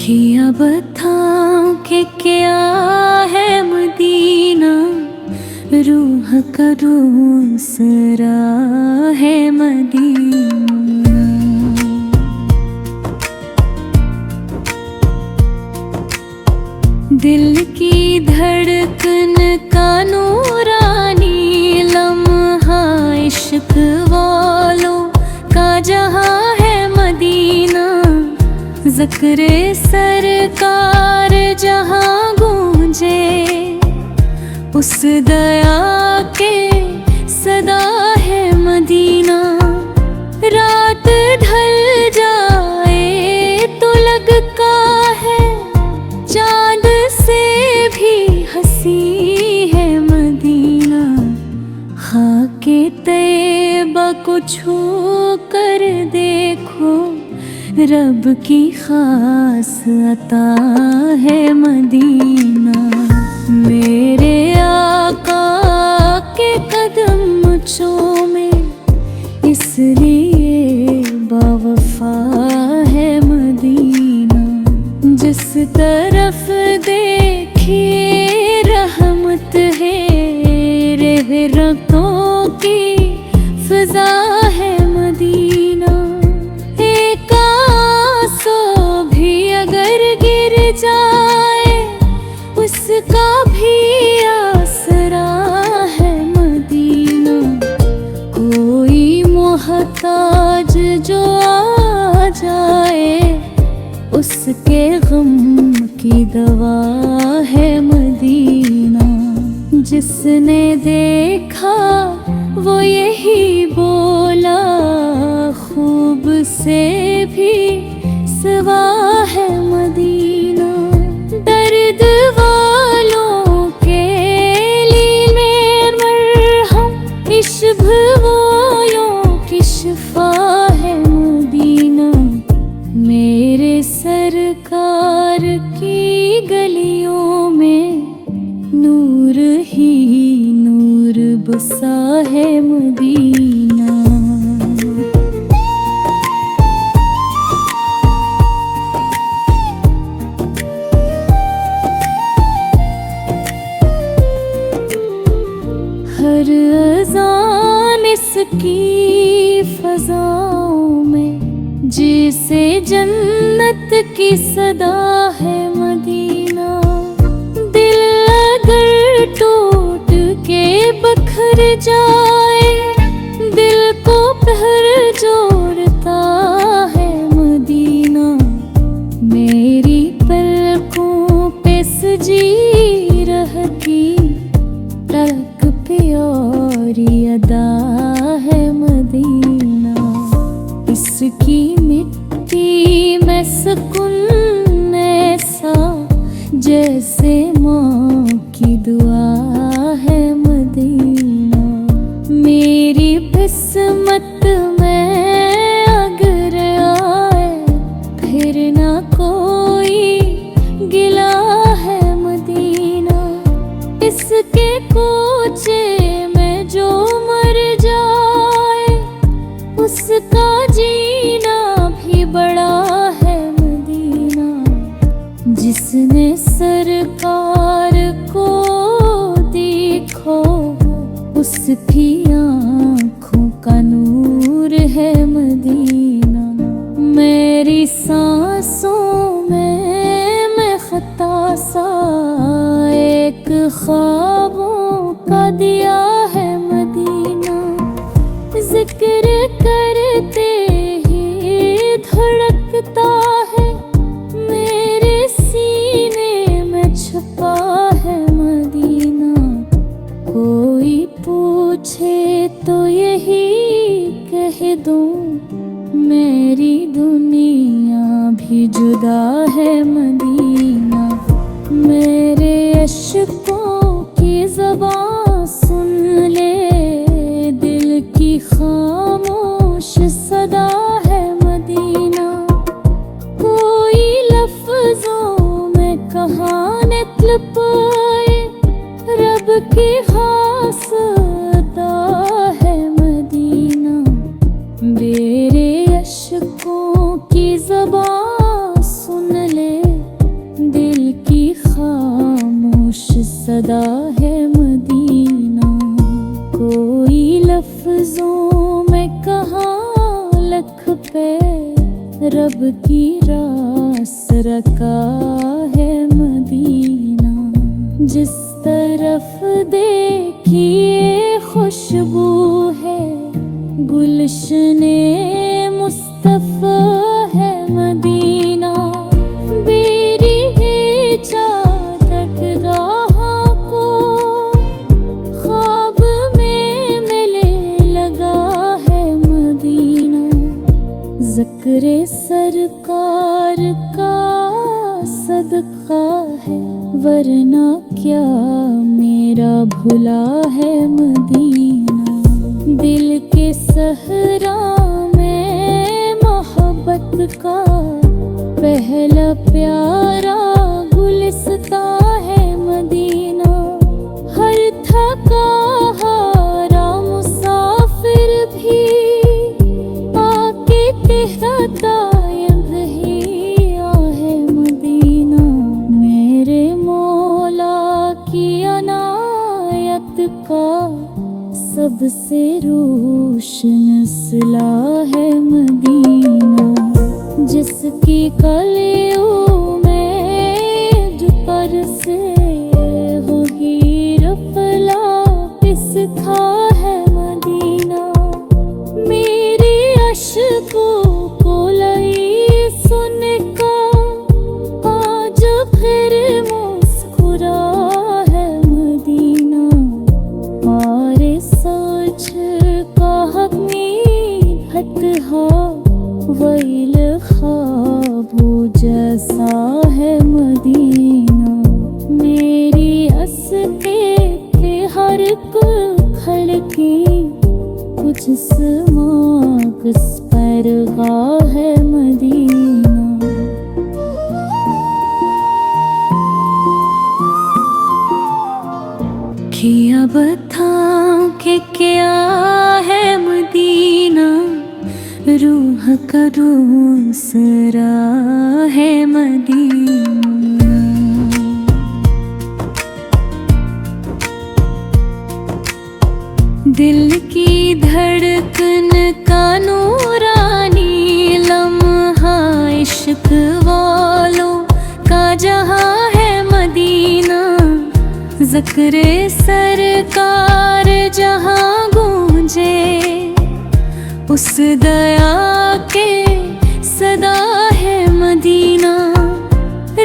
किया बताऊं कि क्या है मदीना, रूह का दूसरा है मदीना। दिल की धड़कन का नूरानी लम्हा, इश्क वालों का जहां है मदीना। ज़िक्र सरकार जहां गूंजे, उस दया के सदा है मदीना। रात ढल जाए तो लगता है चाँद से भी हंसी है मदीना। खाके तैयबा को छू कर देखो, रब की खास अता है मदीना। मेरे आका के कदम चूमे, इसलिए बावफा है मदीना। जिस तरफ देखिए रहमत है, रहमतों की फिजा है मदीना। एक आंसू भी अगर गिर जाए, उसका भी आसरा है मदीना। कोई मोहताज जो आ जाए, उसके गम की दवा है मदीना। जिसने देखा वो यही बोला, खूब से भी सिवा है मदीना। दर्द वालों के लिए मरहम, इश्क वालों की शिफा है मदीना। मेरे सरकार की गलियों में नूर ही नूर बसा है मदीना। हर अज़ान इसकी फ़ज़ाओं में जैसे जन्नत की सदा है मदीना। दिल अगर टूट के बखर जाए, दिल को पहर जोड़ता है मदीना। मेरी पलकों पे सजी रहती तक प्यारी अदा है मदीना। इसकी मिट्टी में सुकून ऐसा, जैसे माँ की दुआ है मदीना। मेरी किस्मत में अगर आए, फिर ना कोई गिला है मदीना। इसके कोचे में जो मर जाए, उसका जीना भी बड़ा है मदीना। जिसने सरकार को देखो, उसकी आँखों का नूर है मदीना। मेरी सांसों में मैं खता सा, एक ख्वाबों का दिया है मदीना। जिक्र करते ही धड़कता है, मेरे सीने में छुपा है मदीना। कोई पूछे तो यही कह दूं, मेरी दुनिया भी जुदा है मदीना। मेरे अश्कों की ज़बान सुन ले, दिल की खामोश सदा है मदीना। कोई लफ्ज़ों में कहानी लुपाए, रब की खास अता है मदीना। मेरे अश्कों की ज़बान सुन ले, लब की रास रखा है मदीना। जिस तरफ देखिए खुशबू है, गुलशने मुस्तफ़ा है मदीना। बेरी है चादर राह को, ख्वाब में मिले लगा है मदीना। ज़िक्र सरकार का सदका है, वरना क्या मेरा भुला है मदीना। दिल के सहरा में मोहब्बत का पहला प्यारा गुलिस्ता है मदीना। हर थका हारा मुसाफिर भी आके कहता है मदीना। मेरे मौला की अनायत का सबसे रोशन सिला है मदीना। जिसकी कलियों में जो बरसे वो हीरा फला पिसता है मदीना। मेरे अश्कों को लई सुन का आज फिर मुस्कुरा है मदीना। मारे सोच का हकीकत हो, वैल ख्वाबो जैसा है मदीना। मेरी अस्के पे हर खड़की कुछ समाकस परगाह है मदीना। किया बताऊं कि क्या है मदीना, रूह का दूसरा है मदीना। दिल की धड़कन का नूरानी लम्हा, इश्क वालों का जहां है मदीना। ज़िक्र सरकार जहां गूंजे, उस दया के सदा है मदीना।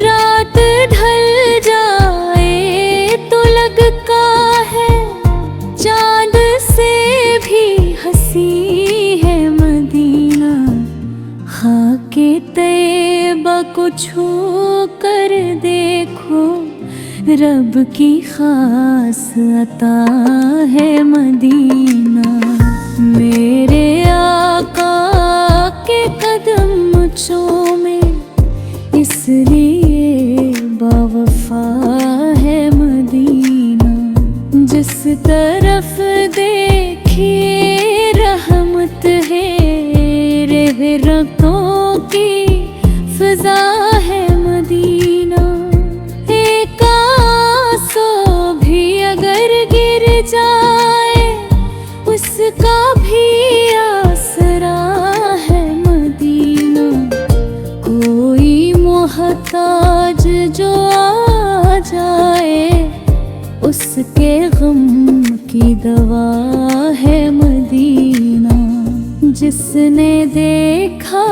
रात ढल जाए तो लगता है चाँद से भी हंसी है मदीना। खाके तैबा को छू कर देखो, रब की खास अता है मदीना। मेरे आका के कदम चूमे, इसलिए बावफा है मदीना। जिस तरफ देखिए रहमत है, रहमतों की फिजा है मदीना। एक आंसू भी अगर गिर जाए, उसका भी आसरा है मदीना। कोई मोहताज जो आ जाए, उसके गम की दवा है मदीना। जिसने देखा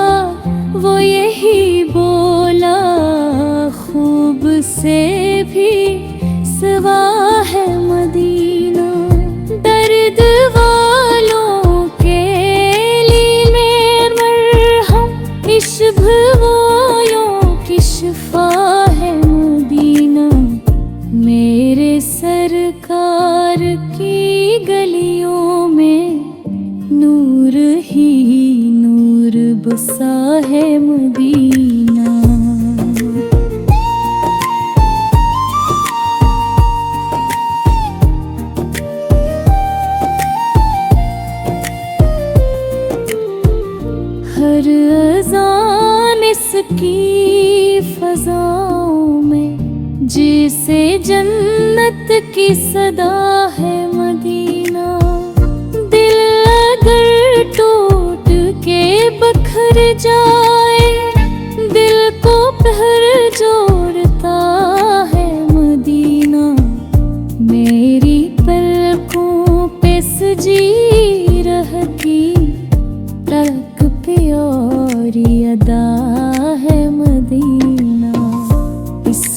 वो यही बोला, खूब से भी सिवा है मदीना। दर्द वालों के लिए मरहम, इश्क वालों की शिफा है मदीना। मेरे सरकार की गलियों में नूर ही नूर बसा है मदीना। हर अज़ान इसकी फ़ज़ाओं में जैसे जन्नत की सदा है मदीना। दिल अगर टूट के बखर जाए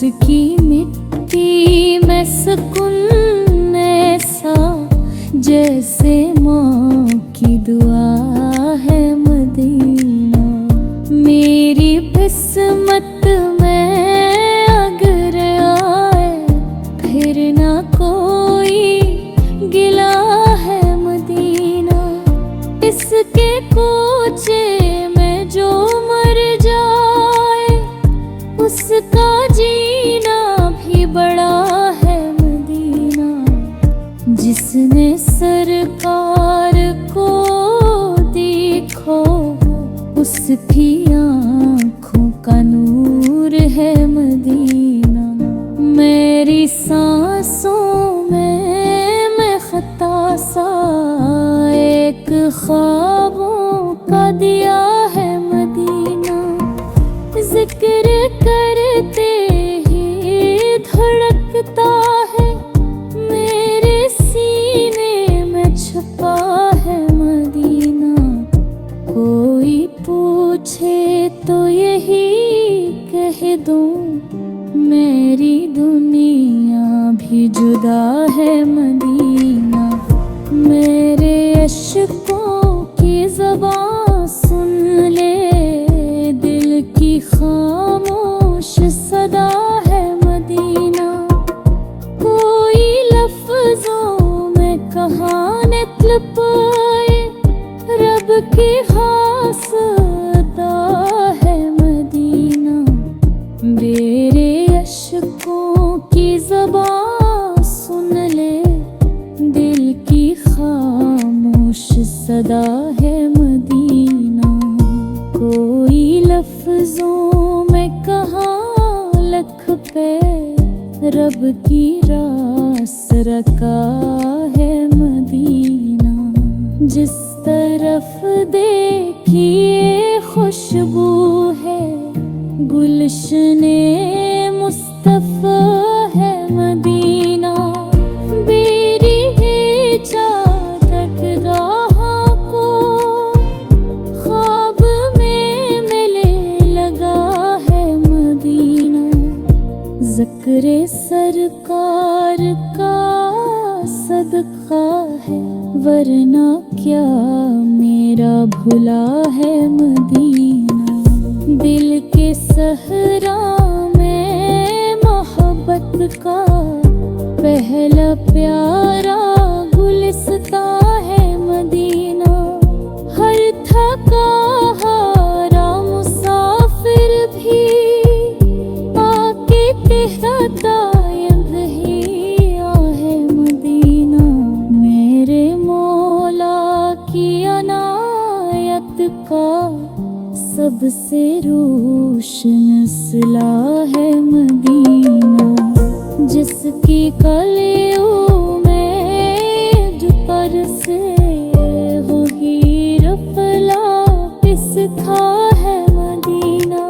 उसकी मिट्टी में सुकून ऐसा जैसे माँ की दुआ है मदीना। मेरी किस्मत में अगर आए फिर ना कोई गिला है मदीना। इसके कोचे में जो मर जाए उसका जीना भी बड़ा है मदीना। जिसने सरकार को देखो उसकी आँखों का नूर है मदीना। मेरी सांसों में मैं खता सा एक ख्वाबों का दिया है मदीना। जिक्र करते ही धड़कता है मेरे सीने में छुपा है मदीना। कोई पूछे तो यही कह दूं मेरी दुनिया भी जुदा है मदीना। मेरे अश्कों की ज़बान सुन ले दिल की खामोश सदा है मदीना। कोई लफ्ज़ों में कहानी तलब पाए रब की खास अता है मदीना। मेरे अश्कों की ज़बान सुन ले दिल की खामोश सदा है मदीना। कोई लफ्ज़ों में कहाँ लख पे रब की रास रखा है मदीना। जिस तरफ देखिए खुशबू है गुलशने मुस्तफ़ा है मदीना। बेरी है चादर राह को ख्वाब में मिले लगा है मदीना। ज़िक्र सरकार का सदका है वरना क्या मेरा भुला है मदीना। दिल के सहरा में मोहब्बत का पहला प्यारा गुलिस्ता है मदीना। हर थका हारा मुसाफिर भी आके कहता यही है मदीना। मेरे मौला की अनायत का सबसे रोशन सिला है मदीना। जिसकी कलियों में जो तरसे वो हीर फिलापिस था है मदीना।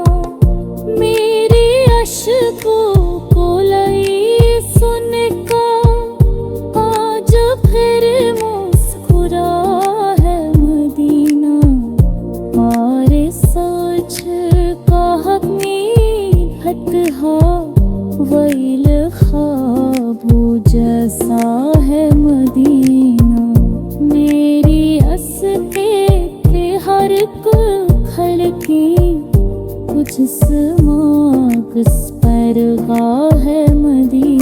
मेरे अश्कों को लई सुन का आज फिर मुस्कुरा है मदीना। और सोच का हकीकत हो वैल ख्वाबो जैसा है मदीना। मेरी अस्के पे हर एक खलकी कुछ समाक पर है मदीना।